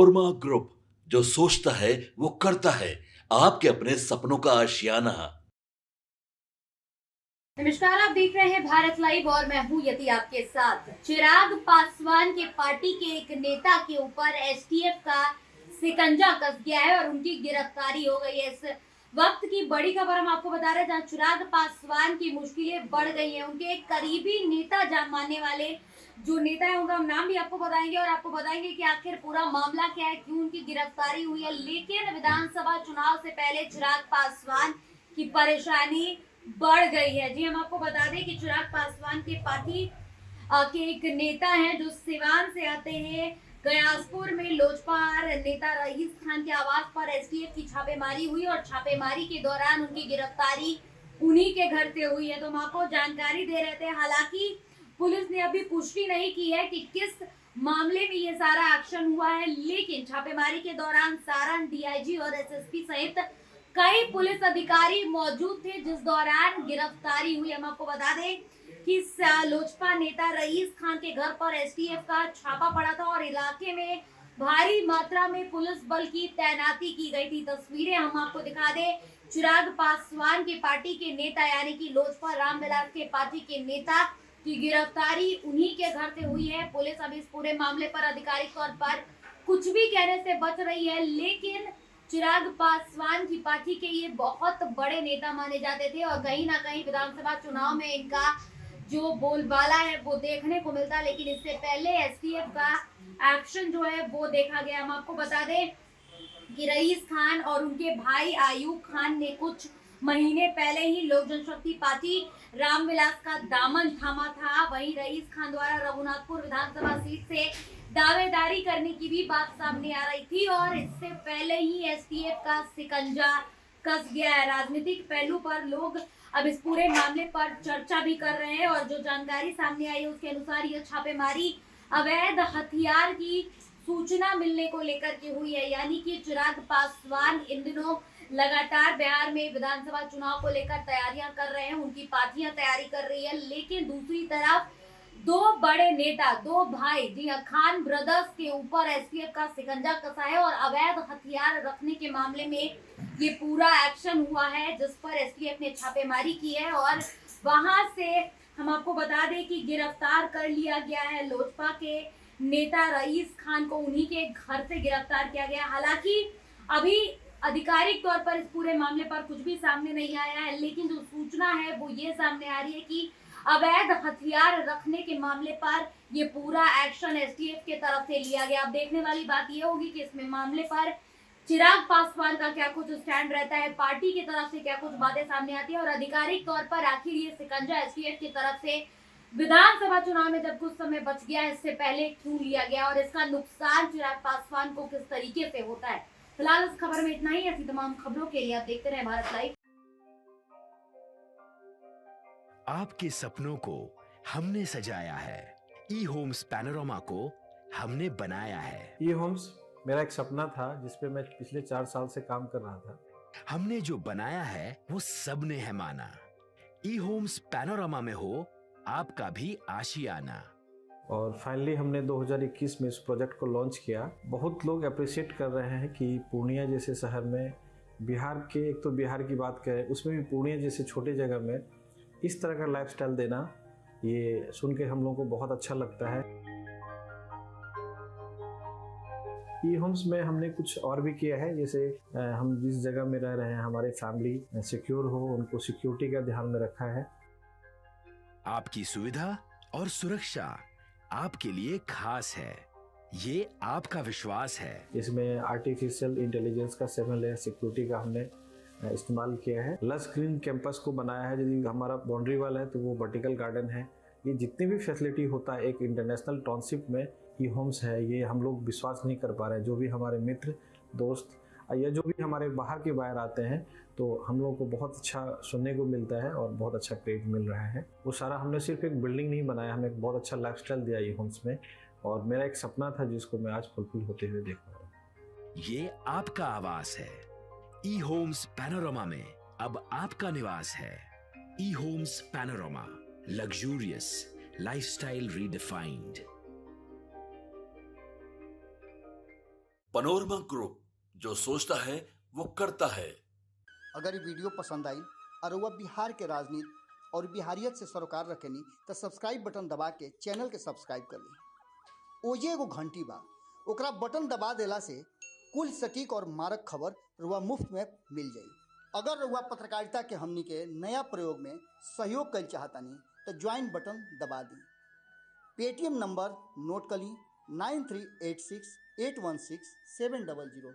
Korma group, जो सोचता है वो करता है। आपके अपने सपनों का आशियाना। नमस्कार, आप देख रहे हैं भारत लाइव और मैं हूं यति आपके साथ। चिराग पासवान के पार्टी के एक नेता के ऊपर एसटीएफ का शिकंजा कस गया है और उनकी गिरफ्तारी हो गई है। इस वक्त की बड़ी खबर हम आपको बता रहे हैं, जहां चिराग पासवान की मुश्किलें बढ़ गई हैं। उनके एक करीबी नेता जान मानने वाले जो नेता है, उनका हम नाम भी आपको बताएंगे और आपको बताएंगे कि आखिर पूरा मामला क्या है, क्यों उनकी गिरफ्तारी हुई है। लेकिन विधानसभा चुनाव से पहले चिराग पासवान की परेशानी बढ़ गई है। जी, हम आपको बता दें कि चिराग पासवान के पार्टी के एक नेता हैं जो सिवान से आते हैं। गयासपुर में लोजपा नेता रईस खान के आवास पर एसटीएफ की छापेमारी हुई और छापेमारी के दौरान उनकी गिरफ्तारी उन्हीं के घर से हुई है। तो हम आपको जानकारी दे रहे थे। हालांकि पुलिस ने अभी पुष्टि नहीं की है कि किस मामले में ये सारा एक्शन हुआ है, लेकिन छापेमारी के दौरान सारण डीआईजी और एसएसपी सहित कई पुलिस अधिकारी मौजूद थे, जिस दौरान गिरफ्तारी हुई। हम आपको बता दें कि लोजपा नेता रईस खान के घर पर एसटीएफ का छापा पड़ा था और इलाके में भारी मात्रा में पुलिस बल की तैनाती की गई थी। तस्वीरें हम आपको दिखा दें। चिराग पासवान की पार्टी के नेता यानी कि लोजपा रामविलास के पार्टी के नेता की गिरफ्तारी उन्हीं के घर से हुई है। पुलिस अब इस पूरे मामले पर आधिकारिक तौर पर कुछ भी कहने से बच रही है, लेकिन चिराग पासवान की पार्टी के ये बहुत बड़े नेता माने जाते थे और कहीं ना कहीं विधानसभा चुनाव में इनका जो बोलबाला है वो देखने को मिलता। लेकिन इससे पहले एसटीएफ का एक्शन जो है वो देखा गया। हम आपको बता दें कि रईस खान और उनके भाई आयूब खान ने कुछ महीने पहले ही लोक जनशक्ति पार्टी रामविलास का दामन थामा था। वहीं रईस खान द्वारा रघुनाथपुर विधानसभा सीट से दावेदारी करने की भी बात सामने आ रही थी और इससे पहले ही एसटीएफ का शिकंजा कस गया है। राजनीतिक पहलू पर लोग अब इस पूरे मामले पर चर्चा भी कर रहे हैं और जो जानकारी सामने आई है उसके अनुसार यह छापेमारी अवैध हथियार की सूचना मिलने को लेकर के हुई है। यानी कि चिराग पासवान इन दिनों लगातार बिहार में विधानसभा चुनाव को लेकर तैयारियां कर रहे हैं, उनकी पार्टियां तैयारी कर रही है। लेकिन दूसरी तरफ दो बड़े नेता, दो भाई, जी हाँ, खान ब्रदर्स के ऊपर एसटीएफ का शिकंजा कसा है और अवैध हथियार रखने के मामले में ये पूरा एक्शन हुआ है, जिस पर एसटीएफ ने छापेमारी की है और वहां से हम आपको बता दें कि गिरफ्तार कर लिया गया है लोजपा के नेता रईस खान को। उन्हीं के घर से गिरफ्तार किया गया। हालांकि अभी आधिकारिक तौर पर इस पूरे मामले पर कुछ भी सामने नहीं आया है, लेकिन जो सूचना है वो ये सामने आ रही है कि अवैध हथियार रखने के मामले पर ये पूरा एक्शन एसटीएफ के तरफ से लिया गया। अब देखने वाली बात ये होगी कि इसमें मामले पर चिराग पासवान का क्या कुछ स्टैंड रहता है, पार्टी की तरफ से क्या कुछ बातें सामने आती है और आधिकारिक तौर पर आखिर ये शिकंजा एसटीएफ की तरफ से विधानसभा चुनाव में जब कुछ समय बच गया, इससे पहले क्यों लिया गया और इसका नुकसान चिराग पासवान को किस तरीके से होता है। फिलहाल इस खबर में इतना ही। ऐसी तमाम खबरों के लिए आप देखते रहे भारत लाइव। आपके सपनों को हमने सजाया है, ई होम्स पैनोरमा को हमने बनाया है। ई होम्स मेरा एक सपना था जिसपे मैं पिछले 4 साल से काम कर रहा था। हमने जो बनाया है वो सबने है माना। ई होम्स पैनोरमा में हो आपका भी आशियाना। और फाइनली हमने 2021 में इस प्रोजेक्ट को लॉन्च किया। बहुत लोग अप्रिशिएट कर रहे हैं कि पूर्णिया जैसे शहर में, बिहार के, एक तो बिहार की बात करें उसमें भी पूर्णिया जैसे छोटे जगह में इस तरह का लाइफस्टाइल देना, ये सुन के हम लोगों को बहुत अच्छा लगता है। ई होम्स में हमने कुछ और भी किया है, जैसे हम जिस जगह में रह रहे हैं हमारे फैमिली सिक्योर हो, उनको सिक्योरिटी का ध्यान में रखा है। आपकी सुविधा और सुरक्षा आपके लिए खास है, ये आपका विश्वास है। इसमें आर्टिफिशियल इंटेलिजेंस का 7 लेयर सिक्योरिटी का हमने इस्तेमाल किया है। लस ग्रीन कैंपस को बनाया है। यदि हमारा बाउंड्री वाल है तो वो वर्टिकल गार्डन है। ये जितनी भी फैसिलिटी होता है एक इंटरनेशनल टाउनशिप में, ई होम्स है, ये हम लोग विश्वास नहीं कर पा रहे हैं। जो भी हमारे मित्र, दोस्त या जो भी हमारे बाहर के बाहर आते हैं तो हम लोगों को बहुत अच्छा सुनने को मिलता है और बहुत अच्छा क्रेडिट मिल रहा है। वो सारा हमने सिर्फ एक बिल्डिंग नहीं बनाया, हमें एक बहुत अच्छा लाइफस्टाइल दिया ई होम्स में और मेरा एक सपना था जिसको मैं आज फुलफिल होते हुए देख रहा हूँ। ये आपका आवास है। ई होम्स पैनोरमा में अब आपका निवास है। E Homes Panorama, luxurious lifestyle redefined. Panorama Group, जो सोचता है वो करता है। अगर ये वीडियो पसंद आई और वह बिहार के राजनीति और बिहारियत से सरोकार रखेनी तो सब्सक्राइब बटन दबा के चैनल के सब्सक्राइब कर ली। ओजे एगो घंटी बा, ओकरा बटन दबा देला से कुल सटीक और मारक खबर रुआ मुफ्त में मिल जाई। अगर रुआ पत्रकारिता के हमनी के नया प्रयोग में सहयोग कर चाहतानी तो ज्वाइन बटन दबा दी। पेटीएम नंबर नोट कर ली 9386816700।